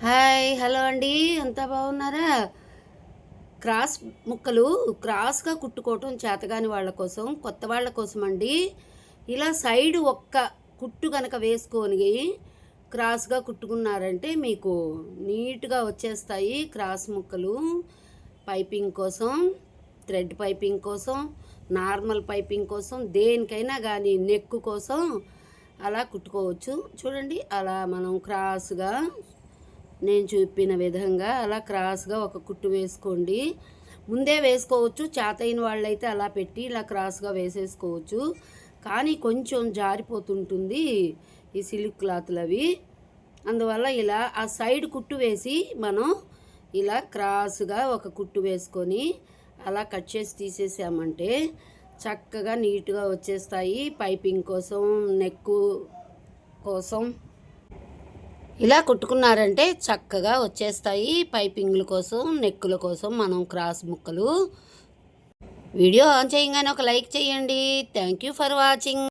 Hi hello అండి, అంతా బాగున్నారా? క్రాస్ ముక్కలు క్రాస్గా కుట్టుకోవటం చేతగాని వాళ్ళ కోసం, కొత్త వాళ్ళ కోసం అండి. ఇలా సైడ్ ఒక్క కుట్టు కనుక వేసుకొని క్రాస్గా కుట్టుకున్నారంటే మీకు నీట్గా వచ్చేస్తాయి క్రాస్ ముక్కలు. పైపింగ్ కోసం, థ్రెడ్ పైపింగ్ కోసం, నార్మల్ పైపింగ్ కోసం, దేనికైనా కానీ నెక్ కోసం అలా కుట్టుకోవచ్చు. చూడండి, అలా మనం క్రాస్గా నేను చూపిన విధంగా అలా క్రాస్గా ఒక కుట్టు వేసుకోండి. ముందే వేసుకోవచ్చు, చేతైన వాళ్ళైతే అలా పెట్టి ఇలా క్రాస్గా వేసేసుకోవచ్చు. కానీ కొంచెం జారిపోతుంటుంది ఈ సిల్క్ క్లాత్లు అవి. అందువల్ల ఇలా ఆ సైడ్ కుట్టు వేసి మనం ఇలా క్రాస్గా ఒక కుట్టు వేసుకొని అలా కట్ చేసి తీసేసామంటే చక్కగా నీట్గా వచ్చేస్తాయి. పైపింగ్ కోసం, నెక్ కోసం ఇలా కుట్టుకున్నారంటే చక్కగా వచ్చేస్తాయి. పైపింగ్ల కోసం, నెక్కుల కోసం మనం క్రాస్ ముక్కలు. వీడియో ఆన్ చేయగానే ఒక లైక్ చేయండి. Thank you for watching.